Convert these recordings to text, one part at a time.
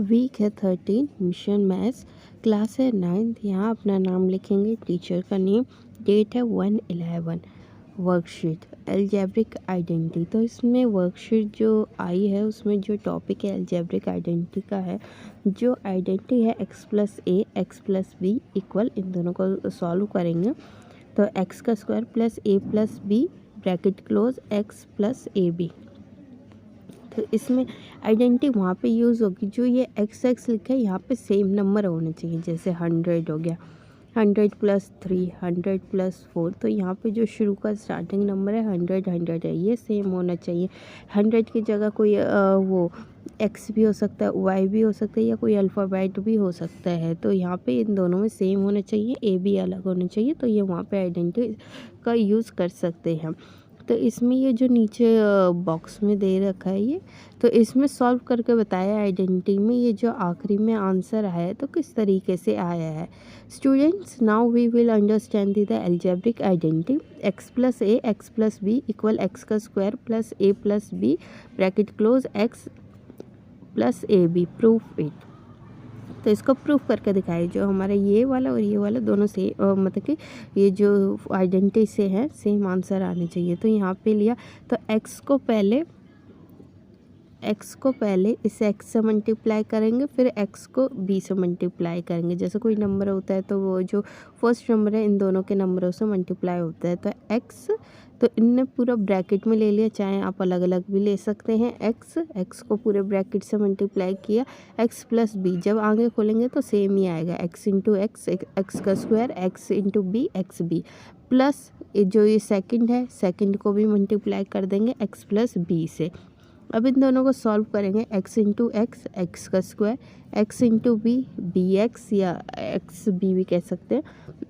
Week है 13, mission maths, class है 9th। यहाँ अपना नाम लिखेंगे, टीचर का नेम, डेट है 1/11। वर्कशीट अलजेब्रिक आइडेंटिटी, तो इसमें वर्कशीट जो आई है उसमें जो टॉपिक है अलजेब्रिक आइडेंटिटी का है। जो आइडेंटिटी है x plus a x plus b equal, इन दोनों को सॉल्व करेंगे तो x का square plus a plus b bracket close x plus a b. तो इसमें आइडेंटिटी वहाँ पे यूज़ होगी, जो ये एक्स एक्स लिखा है यहाँ पे सेम नंबर होने चाहिए। जैसे 100 हो गया, 100 प्लस 3, 100 प्लस 4, तो यहाँ पे जो शुरू का स्टार्टिंग नंबर है 100 है, ये सेम होना चाहिए। 100 की जगह कोई वो एक्स भी हो सकता है, वाई भी हो सकता है, या कोई अल्फ़ाबेट भी हो सकता है। तो यहाँ पे इन दोनों में सेम होना चाहिए, ए बी अलग होना चाहिए, तो ये वहाँ पे आइडेंटिटी का यूज़ कर सकते हैं। तो इसमें ये जो नीचे बॉक्स में दे रखा है ये, तो इसमें सॉल्व करके बताया आइडेंटिटी में। ये जो आखिरी में आंसर आया है तो किस तरीके से आया है। Students, now we will understand the algebraic identity. X plus a x plus b equal x का square plus a plus b bracket close x plus a b, proof it. तो इसको प्रूफ करके दिखाइए। जो हमारा ये वाला और ये वाला दोनों से मतलब कि ये जो आइडेंटिटी से है सेम आंसर आने चाहिए। तो यहाँ पे लिया तो x को पहले इस x से मल्टीप्लाई करेंगे, फिर x को b से मल्टीप्लाई करेंगे। जैसे कोई नंबर होता है तो वो जो फर्स्ट नंबर है इन दोनों के नंबरों से मल्टीप्लाई होता है। तो x, तो इनने पूरा ब्रैकेट में ले लिया, चाहे आप अलग अलग भी ले सकते हैं। x को पूरे ब्रैकेट से मल्टीप्लाई किया, x प्लस बी, जब आगे खोलेंगे तो सेम ही आएगा, x इंटू एक्स, एक्स का square, x into b x b, plus जो ये सेकंड है सेकंड को भी मल्टीप्लाई कर देंगे x प्लस बी से। अब इन दोनों को सॉल्व करेंगे, x इंटू एक्स, एक्स का square, x into b, b x या एक्स बी भी कह सकते हैं,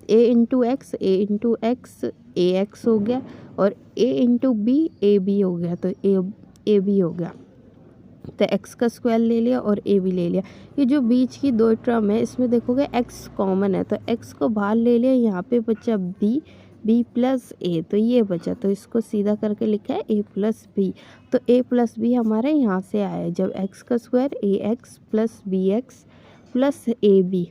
a into x, a into x, a x हो गया, और a into b, a b हो गया, तो ए बी हो गया। तो x का स्क्वायर ले लिया और a भी ले लिया। ये जो बीच की दो टर्म है इसमें देखोगे x कॉमन है, तो x को बाहर ले लिया, यहाँ पे बचा b प्लस ए, तो ये बचा, तो इसको सीधा करके लिखा है a प्लस बी। तो a प्लस बी हमारे यहाँ से आया, जब x का square a x plus b x plus a b.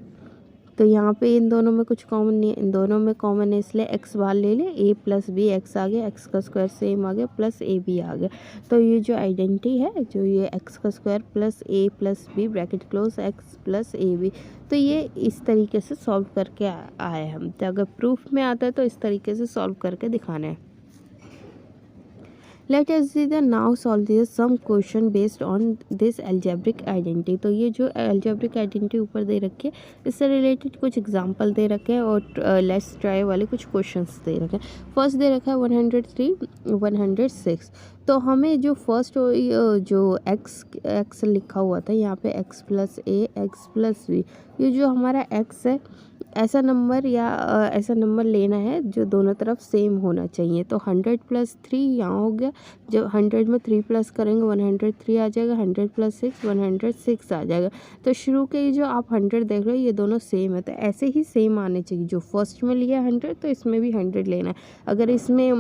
तो यहाँ पे इन दोनों में कुछ कॉमन नहीं है, इन दोनों में कॉमन है इसलिए x बाहर ले ले, a प्लस बी एक्स आ गया, x का स्क्वायर सेम आ गया, प्लस ए बी आ गया। तो ये जो आइडेंटिटी है, जो ये x का square plus a plus b bracket close x plus a b, तो ये इस तरीके से सॉल्व करके आए हम। तो अगर प्रूफ में आता है तो इस तरीके से सॉल्व करके दिखाना है। Let us see the now solve this some question based on this algebraic identity. तो ये जो अलजेब्रिक आइडेंटिटी ऊपर दे रखे हैं इससे रिलेटेड कुछ एग्जांपल दे रखे हैं और लेट्स ट्राई वाले कुछ क्वेश्चंस दे रखे हैं। फर्स्ट दे रखा है 103, 106। तो हमें जो फर्स्ट जो x लिखा हुआ था यहाँ पे x plus a x plus B, ये जो हमारा x है ऐसा नंबर या ऐसा नंबर लेना है जो दोनों तरफ सेम होना चाहिए। तो 100 प्लस 3 यहाँ हो गया, जब 100 में 3 प्लस करेंगे 103 आ जाएगा, 100 प्लस 6 106 आ जाएगा। तो शुरू के जो आप 100 देख रहे हो ये दोनों सेम है, तो ऐसे ही सेम आने चाहिए। जो फर्स्ट में लिया 100 तो इसमें भी 100 लेना है, अगर इसमें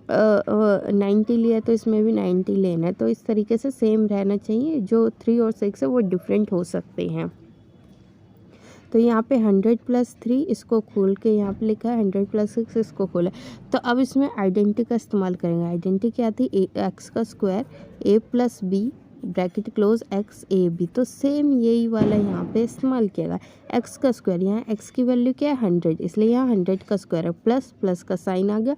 90 लिया तो इसमें भी 90 लेना है। तो इस तरीके से सेम रहना चाहिए, जो 3 और 6 है वो डिफरेंट हो सकते हैं। तो यहाँ पे 100 प्लस 3 इसको खोल के यहाँ पे लिखा है, 100 प्लस 6 इसको खोला। तो अब इसमें आइडेंटिटी का इस्तेमाल करेंगे। आइडेंटिटी क्या थी, एक्स का square a plus b bracket close x a b, तो सेम यही वाला यहाँ पे इस्तेमाल किया गया। एक्स का स्क्वायर, यहाँ एक्स की वैल्यू क्या है 100, इसलिए यहाँ 100 का स्क्वायर है, प्लस प्लस का साइन आ गया,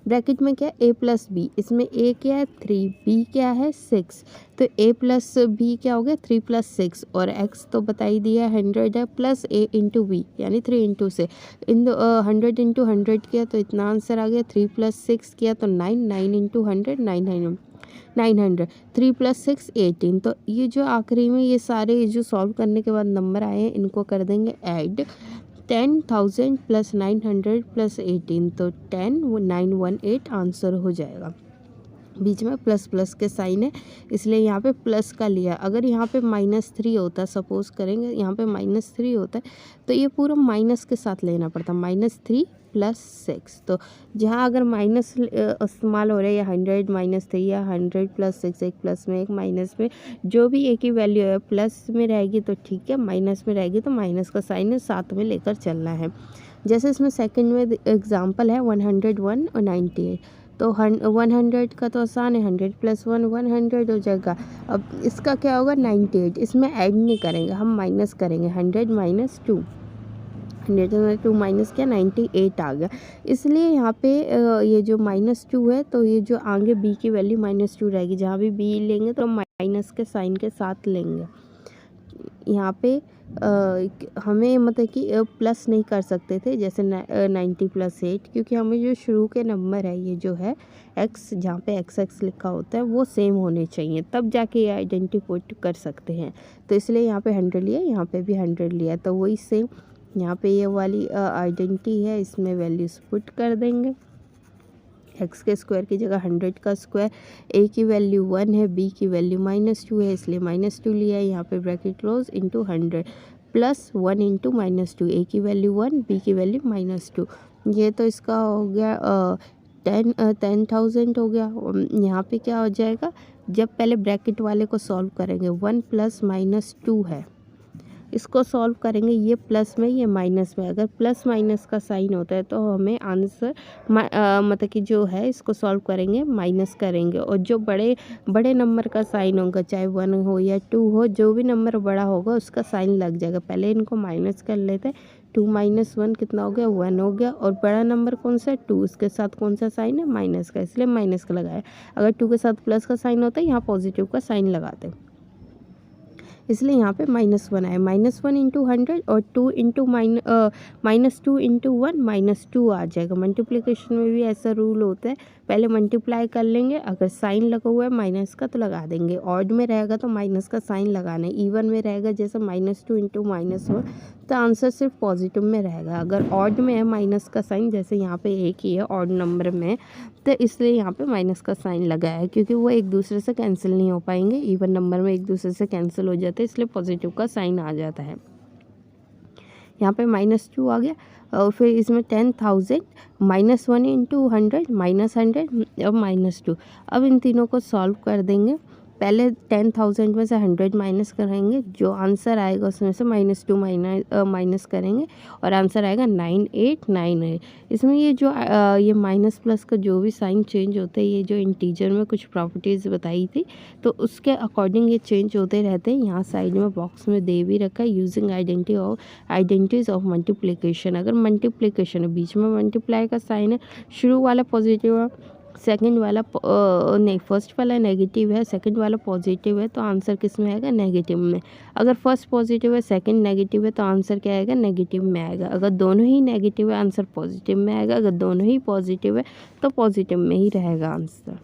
ब्रैकेट में क्या है ए प्लस बी, इसमें ए क्या है 3, बी क्या है 6, तो ए प्लस बी क्या हो गया 3 प्लस 6, और एक्स तो बता ही दिया 100 है, प्लस ए इंटू बी यानी 3 इंटू से इन 100 इंटू 100 किया तो इतना आंसर आ गया, 3 प्लस 6 किया तो 9, 9 इंटू 100 900, 3 प्लस 6 18। तो ये जो आखिरी में ये सारे जो सॉल्व करने के बाद नंबर आए हैं इनको कर देंगे ऐड, 10,000 प्लस 900 प्लस 18, तो 10918 आंसर हो जाएगा। बीच में प्लस प्लस के साइन है, इसलिए यहाँ पे प्लस का लिया। अगर यहाँ पे -3 होता, सपोज करेंगे यहाँ पे -3 होता है तो ये पूरा माइनस के साथ लेना पड़ता, -3 + 6। तो जहाँ अगर माइनस इस्तेमाल हो रहा है या 100 - 3 या 100 + 6, एक प्लस में एक माइनस में, जो भी एक ही वैल्यू है प्लस में रहेगी तो ठीक है, माइनस में रहेगी तो माइनस का साइन साथ में लेकर चलना है। जैसे इसमें सेकंड में एग्जांपल है 101 और 98। तो 100 का तो आसान है, 100 + 1 100 हो जाएगा। अब इसका क्या होगा 98, इसमें ऐड नहीं करेंगे, हम माइनस करेंगे, 100 - 2, 100 में 2 माइनस किया 98 आ गया। इसलिए यहाँ पे ये जो -2 है तो ये जो आगे b की वैल्यू -2 रहेगी, जहाँ भी b लेंगे तो माइनस के साइन के साथ लेंगे। यहाँ पे हमें मतलब कि प्लस नहीं कर सकते थे जैसे 90 + 8, क्योंकि हमें जो शुरू के नंबर है ये जो है x, जहाँ पे x लिखा होता है वो सेम होने चाहिए, तब जाके ये आइडेंटिटी पुट कर सकते हैं। तो इसलिए यहाँ पे 100 लिया, यहाँ पे भी 100 लिया, तो वही सेम यहाँ पे ये वाली आइडेंटिटी है, इसमें वैल्यूज पुट कर देंगे। एक्स के स्क्वायर की जगह 100 का स्क्वायर, a की वैल्यू 1 है, b की वैल्यू -2 है, इसलिए -2 लिया है, यहाँ पे bracket close into 100 + 1 into -2, a की वैल्यू 1, b की वैल्यू -2। ये तो इसका हो गया 10,000 हो गया। यहाँ पे क्या हो जाएगा, जब पहले ब्रैकेट वाले को सॉल्व करेंगे, 1 + -2 है, इसको सॉल्व करेंगे, ये प्लस में ये माइनस में, अगर प्लस माइनस का साइन होता है तो हमें आंसर मतलब कि जो है इसको सॉल्व करेंगे माइनस करेंगे, और जो बड़े नंबर का साइन होगा, चाहे 1 हो या 2 हो, जो भी नंबर बड़ा होगा उसका साइन लग जाएगा। पहले इनको माइनस कर लेते हैं, 2 - 1 कितना हो गया, 1 हो गया, और बड़ा नंबर कौन सा है 2, उसके साथ कौन सा साइन है माइनस का, इसलिए माइनस का लगाया। अगर 2 के साथ प्लस का साइन होता है यहाँ पॉजिटिव का साइन लगाते हैं, इसलिए यहाँ पे -1 आए। -1 × 100 और 2 इंटू -2 इंटू 1 -2 आ जाएगा। मल्टीप्लिकेशन में भी ऐसा रूल होता है, पहले मल्टीप्लाई कर लेंगे, अगर साइन लगा हुआ है माइनस का तो लगा देंगे, ऑड में रहेगा तो माइनस का साइन लगाना है, इवन में रहेगा जैसे -2 इंटू -1 तो आंसर सिर्फ पॉजिटिव में रहेगा। अगर ऑड में है माइनस का साइन, जैसे यहाँ पे एक ही है ऑड नंबर में, तो इसलिए यहाँ पे माइनस का साइन लगाया है, क्योंकि वो एक दूसरे से कैंसिल नहीं हो पाएंगे, इवन नंबर में एक दूसरे से कैंसिल हो जाते हैं, इसलिए पॉजिटिव का साइन आ जाता है। यहाँ पे -2 आ गया, और फिर इसमें 10,000 -1 इंटू 100 -100 और -2। अब इन तीनों को सॉल्व कर देंगे, पहले 10,000 में से 100 माइनस करेंगे, जो आंसर आएगा उसमें से -2 माइनस करेंगे और आंसर आएगा 9898। इसमें ये जो ये माइनस प्लस का जो भी साइन चेंज होते हैं, ये जो इंटीजर में कुछ प्रॉपर्टीज़ बताई थी तो उसके अकॉर्डिंग ये चेंज होते रहते हैं। यहाँ साइड में बॉक्स में दे भी रखा है, यूजिंग आइडेंटिटीज ऑफ मल्टीप्लिकेशन। अगर मल्टीप्लिकेशन है, बीच में मल्टीप्लाई का साइन है, शुरू वाला पॉजिटिव है, सेकंड वाला नहीं, फर्स्ट वाला नेगेटिव है, सेकंड वाला पॉजिटिव है, तो आंसर किस में आएगा नेगेटिव में। अगर फर्स्ट पॉजिटिव है सेकंड नेगेटिव है तो आंसर क्या आएगा नेगेटिव में आएगा। अगर दोनों ही नेगेटिव है आंसर पॉजिटिव में आएगा, अगर दोनों ही पॉजिटिव है तो पॉजिटिव में ही रहेगा आंसर।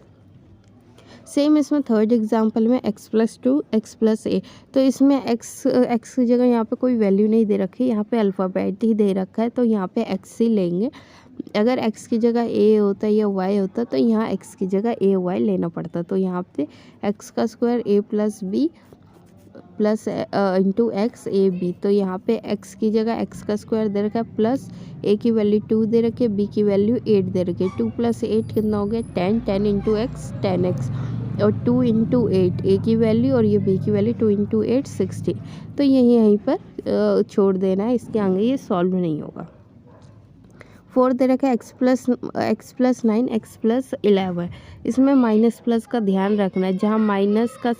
सेम इसमें थर्ड एग्जांपल में x + 2 x + a, तो इसमें x की जगह यहाँ पे कोई वैल्यू नहीं दे रखी, यहाँ पे अल्फ़ाबेट ही दे रखा है, तो यहाँ पे x ही लेंगे। अगर x की जगह a होता या y होता तो यहाँ x की जगह a y लेना पड़ता, तो यहाँ पे x का square a + b plus into x a b, तो यहाँ पे x की जगह x का स्क्वायर दे रखा है, प्लस a की वैल्यू 2 दे रखी है, b की वैल्यू 8 दे रखी है। 2 + 8 कितना हो गया 10, 10 इंटू एक्स 10x, और 2 इंटू 8 a की वैल्यू और ये b की वैल्यू 2 इंटू 8 60। तो यहीं पर छोड़ देना है, इसके आगे ये सॉल्व नहीं होगा। 4 दे रखा है x + 9 x + 11। इसमें माइनस प्लस का ध्यान रखना है, जहाँ माइनस का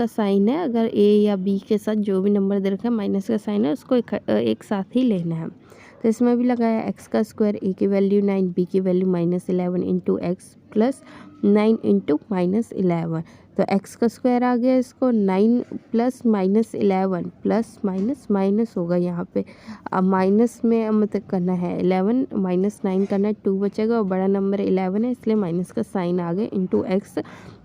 साइन है अगर a या b के साथ जो भी नंबर दे रखा है माइनस का साइन है उसको एक साथ ही लेना है। तो इसमें भी लगाया x का स्क्वायर, a की वैल्यू 9, b की value -11 into x plus 9 into -11, तो x का स्क्वायर आ गया, इसको 9 प्लस -11 प्लस माइनस होगा यहाँ पे, अब माइनस में मतलब करना है 11 -9 करना है, 2 बचेगा और बड़ा नंबर 11 है इसलिए माइनस का साइन आ गया इंटू एक्स,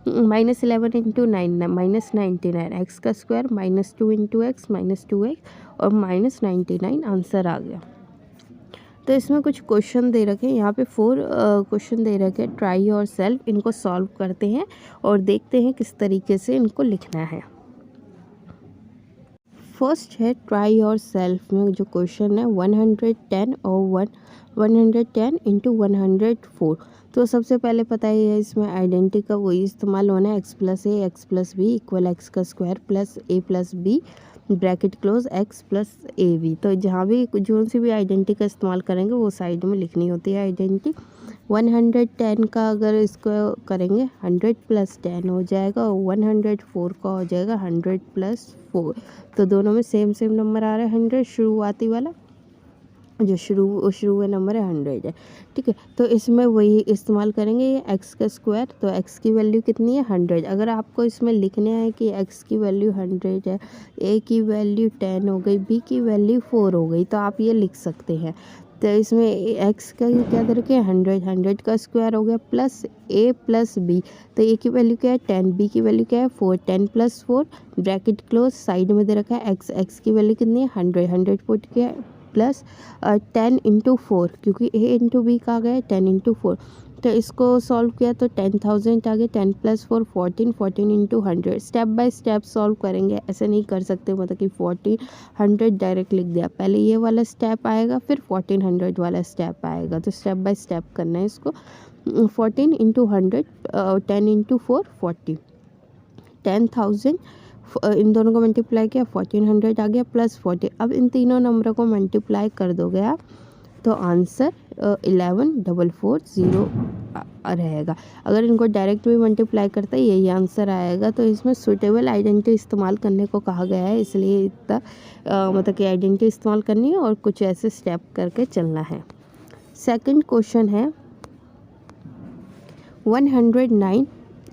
-11 इंटू 9 -99, एक्स का स्क्वायर -2 इंटू एक्स -2x और -99 आंसर आ गया। तो इसमें कुछ क्वेश्चन दे रखे हैं, यहाँ पे 4 क्वेश्चन दे रखे हैं, ट्राई योर सेल्फ। इनको सॉल्व करते हैं और देखते हैं किस तरीके से इनको लिखना है। फर्स्ट है ट्राई योर सेल्फ में जो क्वेश्चन है 110 और 110 इंटू 104। तो सबसे पहले पता ही है इसमें आइडेंटिटी का वही इस्तेमाल होना है, x plus a x plus b equal x का square plus a plus b bracket close x plus a b. तो जहाँ भी जो सी भी आइडेंटिटी का इस्तेमाल करेंगे वो साइड में लिखनी होती है आइडेंटिटी। 110 का अगर इसको करेंगे 100 प्लस 10 हो जाएगा और 104 का हो जाएगा 100 प्लस 4। तो दोनों में सेम नंबर आ रहा है 100, शुरुआती वाला जो शुरू में नंबर है 100 है, ठीक है। तो इसमें वही इस्तेमाल करेंगे, ये x का स्क्वायर, तो x की वैल्यू कितनी है 100। अगर आपको इसमें लिखने है कि x की वैल्यू 100 है, a की वैल्यू 10 हो गई, b की वैल्यू 4 हो गई, तो आप ये लिख सकते हैं। तो इसमें x का क्या रखें 100 का स्क्वायर हो गया प्लस a प्लस b। तो a की वैल्यू क्या है 10, b की वैल्यू क्या है 4, 10 प्लस 4 ब्रैकेट क्लोज, साइड में दे रखा है x की वैल्यू कितनी है 100 पुट किया प्लस 10 इंटू 4, क्योंकि a इंटू बी का आ गया 10 इंटू 4। तो इसको सॉल्व किया तो 10,000 आ गया, 10 plus 4 14, 14 into 100। Step by step solve करेंगे, ऐसे नहीं कर सकते मतलब कि 1400 डायरेक्ट लिख दिया। पहले ये वाला स्टेप आएगा फिर 1400 वाला स्टेप आएगा, तो स्टेप बाय स्टेप करना है इसको। 14 इंटू 100, 10 इंटू 4 40, 10,000 इन दोनों को मल्टीप्लाई किया 1400 आ गया प्लस 40। अब इन तीनों नंबरों को मल्टीप्लाई कर दोगे आप तो आंसर 11440 रहेगा। अगर इनको डायरेक्ट भी मल्टीप्लाई करता है यही आंसर आएगा। तो इसमें सुटेबल आइडेंटिटी इस्तेमाल करने को कहा गया है, इसलिए इतना मतलब कि आइडेंटिटी इस्तेमाल करनी है और कुछ ऐसे स्टेप करके चलना है। सेकंड क्वेश्चन है 109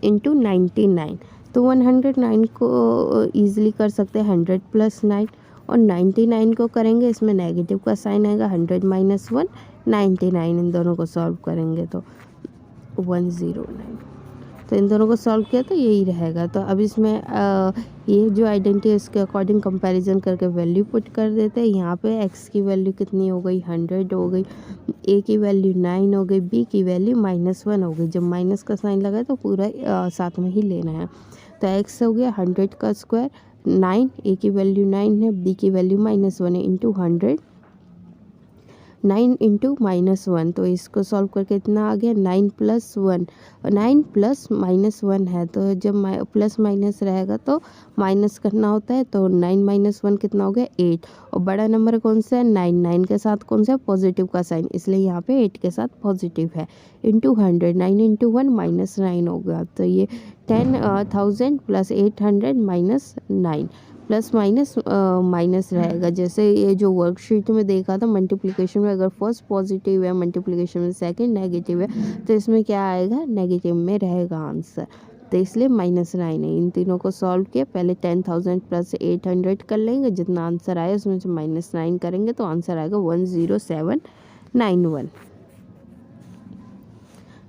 इंटू 99। तो 109 को ईजिली कर सकते हैं 100 प्लस 9, और 99 को करेंगे इसमें नेगेटिव का साइन आएगा 100 माइनस 1 99। इन दोनों को सॉल्व करेंगे तो 109। तो इन दोनों को सॉल्व किया तो यही रहेगा। तो अब इसमें ये जो आइडेंटिटी है इसके अकॉर्डिंग कंपैरिजन करके वैल्यू पुट कर देते हैं। यहाँ पे x की वैल्यू कितनी हो गई 100 हो गई, a की वैल्यू 9 हो गई, b की वैल्यू -1 हो गई। जब माइनस का साइन लगा तो पूरा साथ में ही लेना है। तो x हो गया 100 का स्क्वायर 9, a की वैल्यू 9 है, b की वैल्यू -1 है, इंटू 100 9 इंटू -1। तो इसको सॉल्व करके इतना आ गया 9 प्लस 1, 9 प्लस -1 है। तो जब प्लस माइनस रहेगा तो माइनस करना होता है। तो 9 माइनस 1 कितना हो गया 8, और बड़ा नंबर कौन सा है 9, 9 के साथ कौन सा है पॉजिटिव का साइन, इसलिए यहाँ पे 8 के साथ पॉजिटिव है। इंटू 100, 9 इंटू 1 -9 हो गया। तो ये 10,000 plus 800 minus 9 plus minus minus रहेगा। जैसे ये जो वर्कशीट में देखा था मल्टीप्लिकेशन में अगर फर्स्ट पॉजिटिव है, मल्टीप्लिकेशन में सेकंड नेगेटिव है, तो इसमें क्या आएगा नेगेटिव में रहेगा आंसर। तो इसलिए -9 है। इन तीनों को सॉल्व किया, पहले 10,000 प्लस 800 कर लेंगे, जितना आंसर आया उसमें से -9 करेंगे तो आंसर आएगा 10791।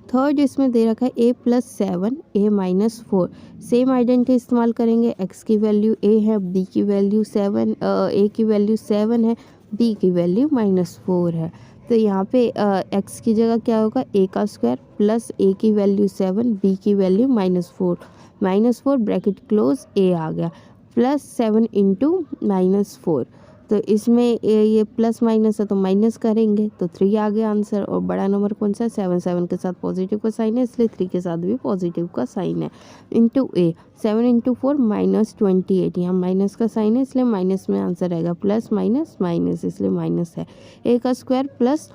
थर्ड इसमें दे रखा है a plus 7 a minus 4। Same identity इस्तेमाल करेंगे, x की वैल्यू a है, b की वैल्यू 7, a की वैल्यू 7 है, b की वैल्यू -4 है। तो यहाँ पे x की जगह क्या होगा a का स्क्वायर प्लस a की वैल्यू 7, b की वैल्यू -4 ब्रैकेट क्लोज a आ गया प्लस 7 इंटू -4। तो इसमें ये प्लस माइनस है तो माइनस करेंगे तो 3 आ गया आंसर। और बड़ा नंबर कौन सा है 7, 7 के साथ पॉजिटिव का साइन है इसलिए 3 के साथ भी पॉजिटिव का साइन है। इंटू a 7 इंटू 4 -28, यहाँ माइनस का साइन है इसलिए माइनस में आंसर आएगा, प्लस माइनस माइनस इसलिए माइनस है। a का स्क्वायर प्लस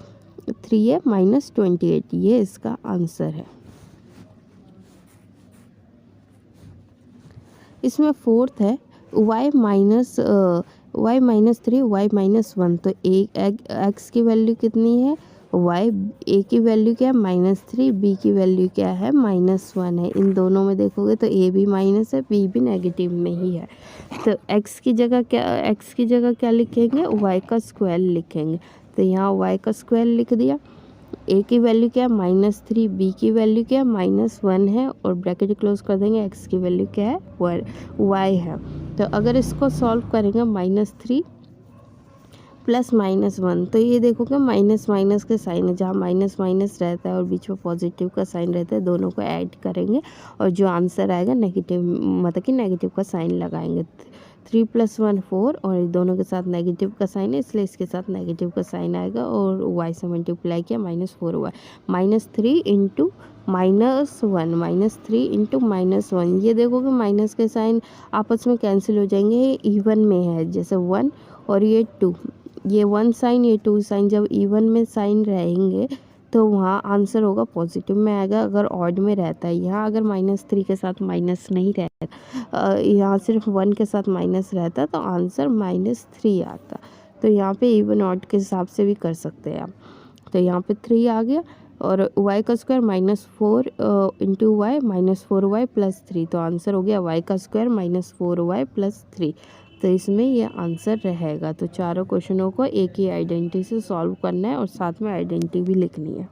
3a -28, ये इसका आंसर है। इसमें फोर्थ है y -3 y -1। तो x की वैल्यू कितनी है a की वैल्यू क्या है -3, b की वैल्यू क्या है -1 है। इन दोनों में देखोगे तो a भी माइनस है, b भी नेगेटिव में ही है। तो x की जगह क्या लिखेंगे y का स्क्वायर लिखेंगे। तो यहाँ y का स्क्वायर लिख दिया, a की वैल्यू क्या है -3, b की वैल्यू क्या है -1 है, और ब्रैकेट क्लोज कर देंगे, x की वैल्यू क्या है y है। तो अगर इसको सॉल्व करेंगे -3 प्लस माइनस वन, तो ये देखोगे माइनस माइनस के साइन है, जहाँ माइनस माइनस रहता है और बीच में पॉजिटिव का साइन रहता है, दोनों को ऐड करेंगे और जो आंसर आएगा नेगेटिव, मतलब कि नेगेटिव का साइन लगाएंगे। 3 + 1 4 और दोनों के साथ नेगेटिव का साइन है, इसलिए इसके साथ नेगेटिव का साइन आएगा और y से मल्टीप्लाई किया -4y, -3 इंटू -1, -3 इंटू -1। ये देखोगे माइनस के साइन आपस में कैंसिल हो जाएंगे, ये इवन में है, जैसे 1 और ये 2, ये 1 साइन ये 2 साइन, जब इवन में साइन रहेंगे तो वहाँ आंसर होगा पॉजिटिव में आएगा। अगर ऑड में रहता है, यहाँ अगर -3 के साथ माइनस नहीं रहता, यहाँ सिर्फ 1 के साथ माइनस रहता तो आंसर -3 आता। तो यहाँ पे इवन ऑड के हिसाब से भी कर सकते हैं आप। तो यहाँ पे 3 आ गया और y का स्क्वायर -4 इंटू वाई -4y + 3, तो आंसर हो गया y का स्क्वायर -4y + 3। तो इसमें ये आंसर रहेगा। तो चारों क्वेश्चनों को एक ही आइडेंटिटी से सॉल्व करना है और साथ में आइडेंटिटी भी लिखनी है।